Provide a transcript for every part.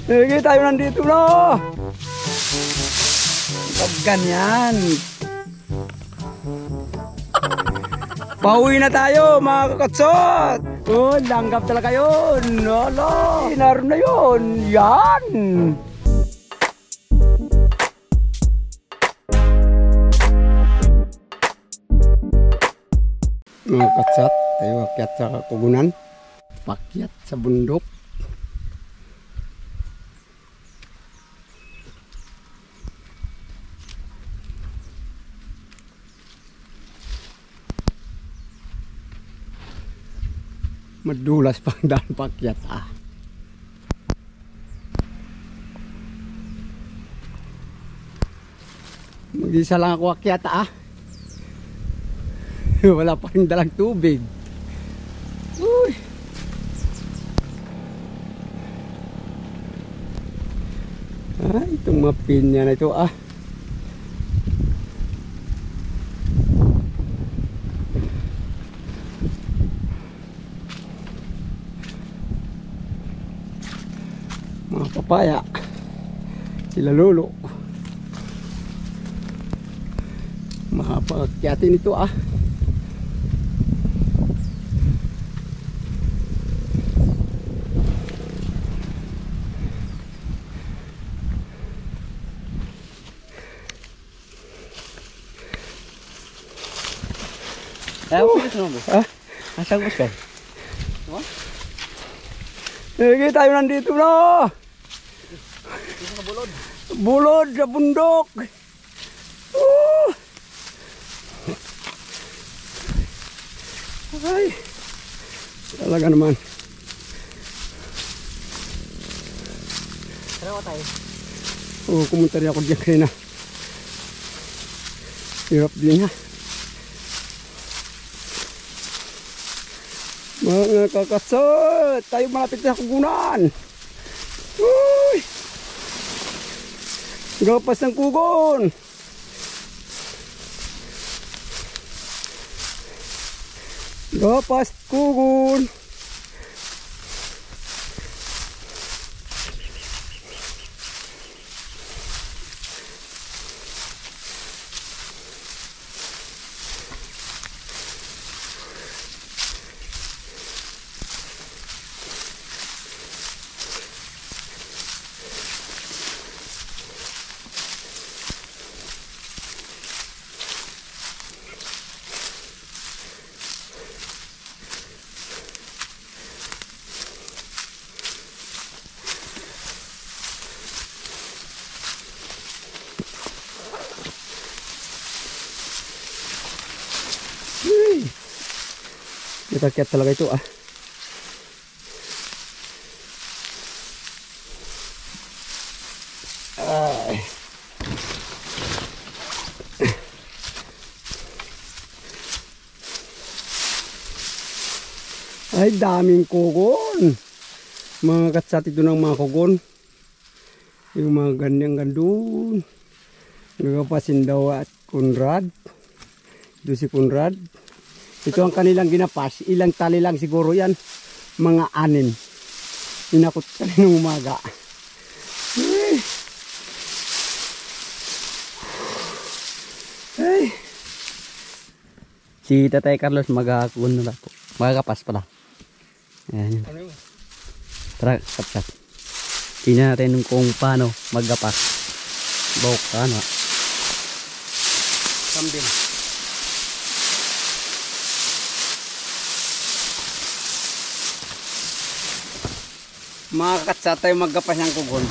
Sige, tayo nandito na. Pag ganyan. Pauwi na tayo mga kakatsot. Oh, langgap talaga yun. Lolo, naroon na yun. Yan. Mga katsot, tayo akyat sa kugunan. Pakyat sa bundok. Madulas pang daan pakyat Mag-isa lang ako akyat Wala pa rin dalang tubig. Uy. Itong mga pinya na ito mga papaya. Sila lolo. Mapakyatin ito Asang bus kan? Sige, tayo nandito na. Bulod sa bundok. Ay, talaga naman. Tara tayo. Kumunta rin ako diyan kanina. Hirap din Mga kakatsot, tayo malapit sa kugunan. Uy! Gapas ng kugon. Gapas kugon. Kita-kita talaga ito Ay, daming kugon. Mga katsat ito ng mga kugon. Yung mga ganyang gandun. Nagapasin daw at Conrad. Ito si Conrad. Ito ang kanilang ginapas. Ilang tali lang siguro yan. Mga 6. Inakot kaninang umaga. Ay. Si Tatay Carlos magkakun na po. Magkakapas pala. Ayan. Tara, kapsat. Tingnan natin kung paano magkapas. Bawak ka Kambing. Mga katsat tayo magkapas ng kugon.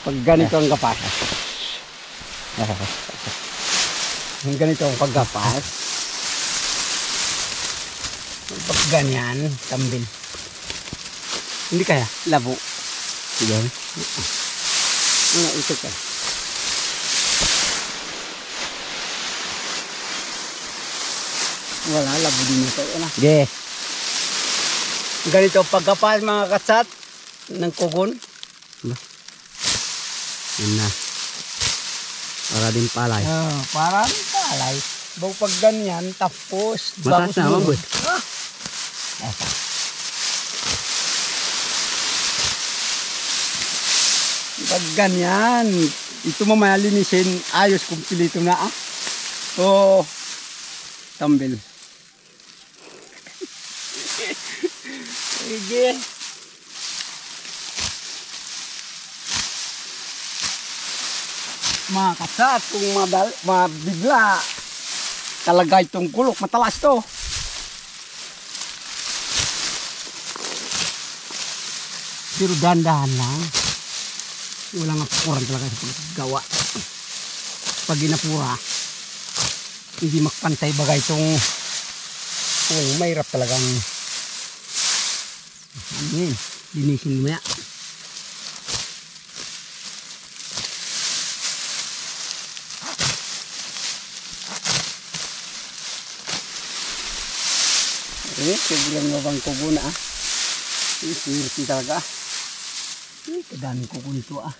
Pag ganito ang kapas. Ang ganito ang pagkapas. Pag ganyan, kambing. Hindi kaya, labo. Sige. Ito ka. Wala, labo din ito. Sige. Ganito pagkapas mga katsat ng kugon. Yan na. Para din palay. Para din palay. Bago pag ganyan, tapos. Matas na, mabot. Pag ganyan, ito mamaya linisin, ayos, kumpilito na ah. Oo, tambil. Sige. Mga kasat, kung mabigla, talaga itong kulok, matalas to. Pero dandahan lang. Walang apuran talaga sa paggawa. Pag inapura, hindi magpantay bagay itong mahirap talagang ano yun, linisin mo ya. Kebulan mo bang kubo na ah. Swerte talaga. Kadami kubo nito ah.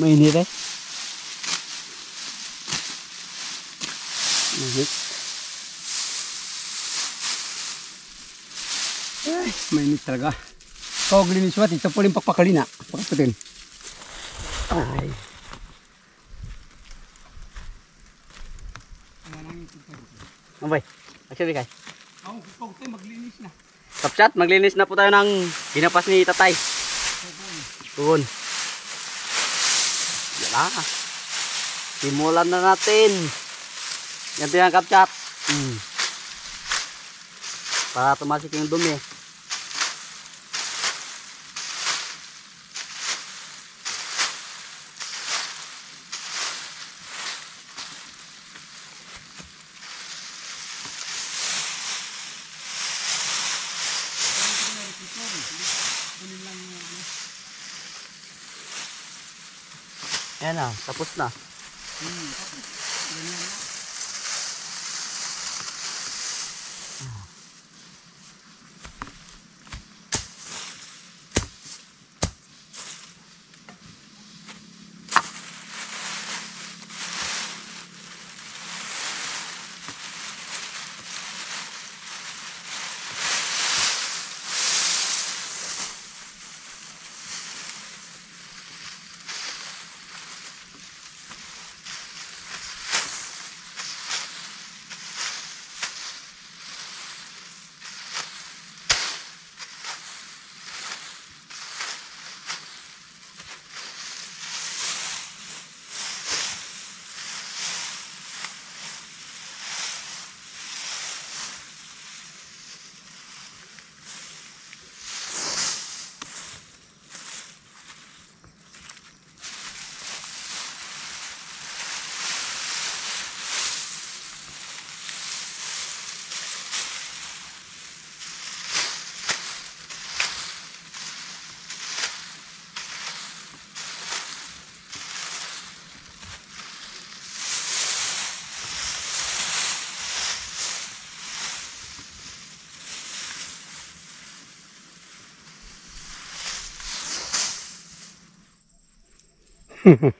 Mainit eh. Mainit. Ay, mainit talaga. Kau glinis wat, ito po rin pakpakalina. Pakaputin. Ay. Mabay, actually kay. Ikaw tayo maglinis na. Kapsat, maglinis na po tayo ng ginapas ni tatay. Tugon. Yan na. Simulan na natin. Yan yung kapsat. Para tumasik yung dumi. Ayan na, tapos na.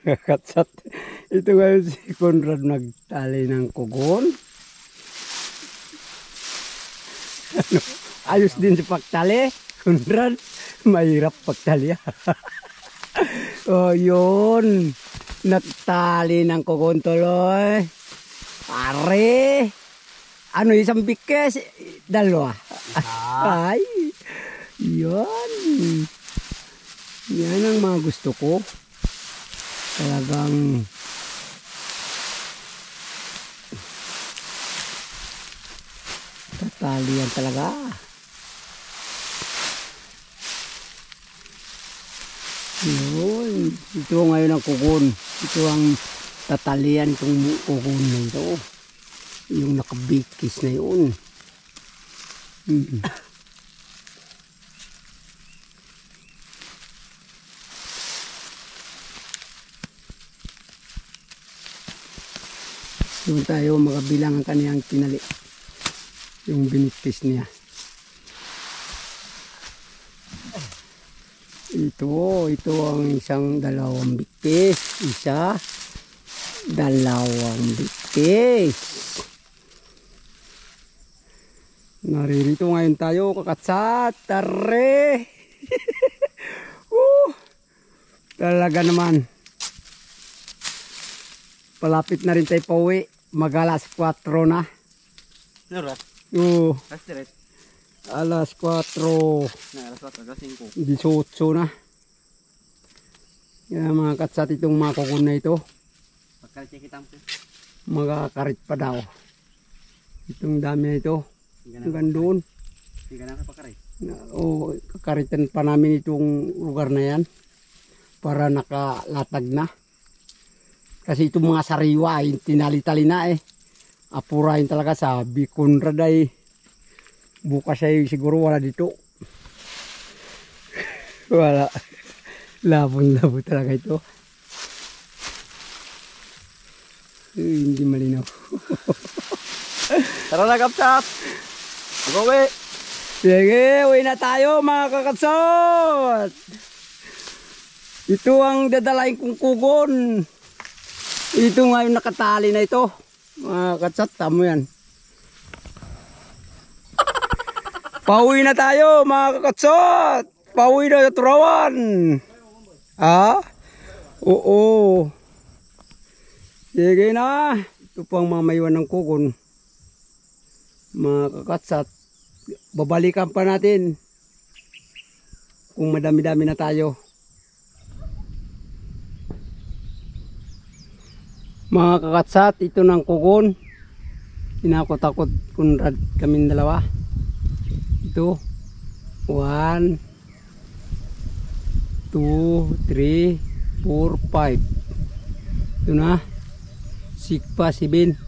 Katsat. Ito ngayon si Conrad nagtali ng kugon. Ano, ayos din si pagtali. Conrad, mahirap pagtali. Oh, yun. Nagtali ng kugon tuloy. Pare. Ano, isang bikes? Dalawa. Ay, yun. Yan ang mga gusto ko. Talagang tatalian talaga. Yun. Ito ngayon ang kugon. Ito ang tatalian itong kugon na ito. Yung nakabikis na yun. Doon tayo makabilang ang kaniyang tinali. Yung binitis niya. Ito ang isang dalawang bitis. Isa, dalawang bitis. Naririto ngayon tayo, kakatsat. Tare! Talaga naman. Palapit na rin tayo pauwi. Mag-alas 4 na. Nurat. Oo. Direct. Alas 4. Na alas 4 alas 5. 18 na. Kaya mga katsat itong mga kukun na ito. Pagkalit kita mo. Magkakarit pa daw. Itong dami na ito. Hanggang doon. Hindi ka na kapakarit. O kakaritan pa namin itong lugar na yan. Para nakalatag na. Kasi itong mga sariwa ay tinali-tali na eh. Apurahin talaga sabi Conrad ay bukas ay siguro wala dito. Wala. Labon-labo talaga ito. Hindi malinaw. Tara na kapsat. Mag-uwi. Sige, uwi na tayo mga kakatsot. Ito ang dadalahin kong kugon. Ito nga yung nakatali na ito. Mga katsat, tamo yan. Pauwi na tayo mga kakatsot. Pauwi na sa Turawan. Ah? Oo. Sige na. Ito pang mamaywan ng kugon. Mga kakatsat. Babalikan pa natin. Kung madami-dami na tayo. Mga kakatsat, ito ng kugon. Inakot-akot Conrad kaming dalawa. Ito. 1, 2, 3, 4, 5. Ito na. 6 pa, 7.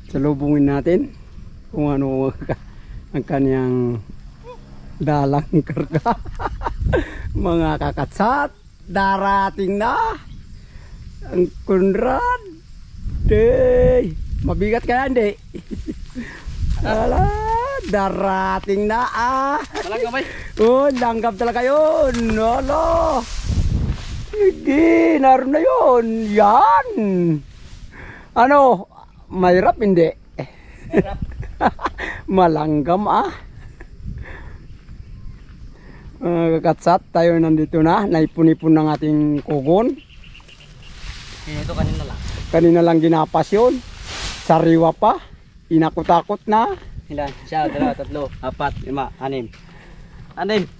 Salubungin natin kung ano ang kanyang dalang karga. Mga kakatsat, darating na ang Conrad. Dey, mabigat ka hindi? Ala, darating na ah. Talaga ba? Oh, langgam talaga yun. Ala. Sige, naroon na yun. Yan. Ano? Mahirap hindi? Malanggam ah. Kakatsat, tayo nandito na. Naipon-ipon ng ating kugon. Ito kanina lang. Kanina lang ginapas yun. Sariwa pa. Inakot-akot na. Ilan? Siya, 2, 3, 4, 5, 6. 6.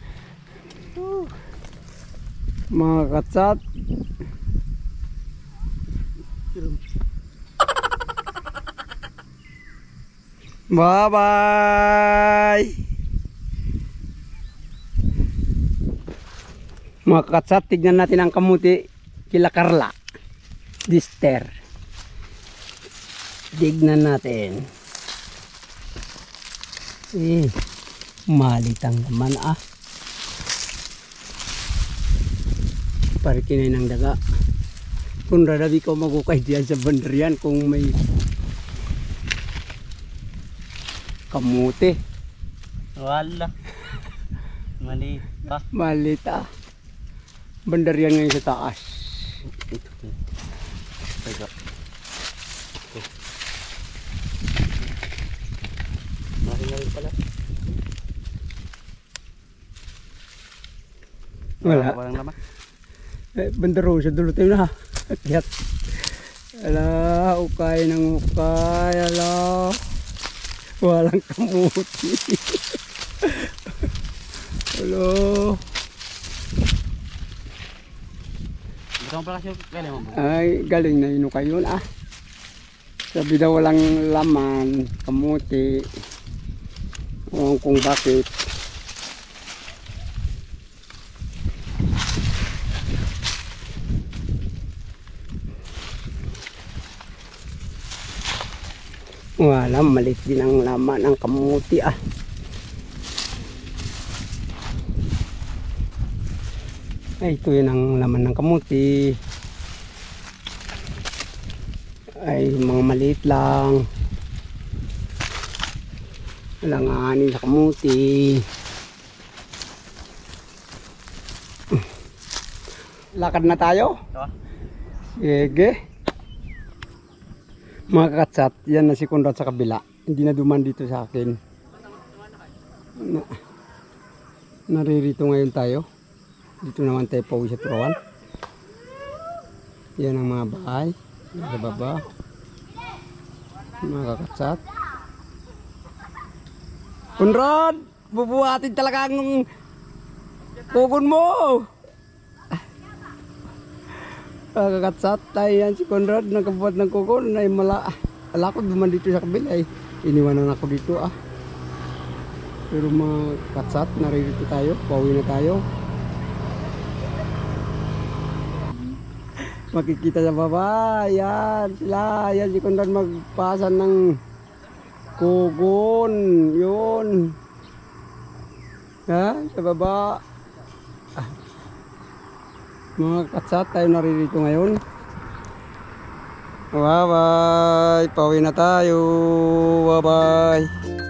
Mga katsat. Bye-bye. Mga katsat, tignan natin ang kamuti kila Carla. Dister. Tignan natin. Malitang naman ah. Parikinay ng daga. Kung radabi ko magukay diyan sa banderian kung may kamuti. Wala. Mali pa. Malita. Banderian ngayon sa taas. Ito. Pagak. Mahingal pala. Wala. Walang laman. Bandero sa dulo tayo na. Akyat. Ala, ukay ng ukay. Ala. Walang kamuti. Hello. Ito pala siya galing mo. Ay, galing na inukay yun ah. Sabi daw walang laman, kamuti. Kung bakit. Wala, malit din ang laman ng kamuti ah. Ay, ito yun ang laman ng kamuti. Ay, mga maliit lang. Alanganin sa kamuti. lakad na tayo. Ito. Sige. Mga katsat, yan na si Conrad sa kabila. Hindi na duman dito sa akin. Naririto ngayon tayo. Dito naman tayo pauwi sa Turawan. Yan ang mga bahay. Sa baba. Mga katsat. Conrad! Bubuhatin talaga ang kugon mo! Kakatsat tayo yan si Conrad, nagkabuhat ng kugon ay ala ko duman dito sa kabila ay iniwanan ako dito pero mga katsat, naririto tayo, pauwi na tayo. Makikita sa baba, yan sila, yan si Conrad magpasan ng kugon, yun ha, sa baba. Mga katsat, tayo naririto ngayon. Bye bye, pauwi na tayo. Bye bye.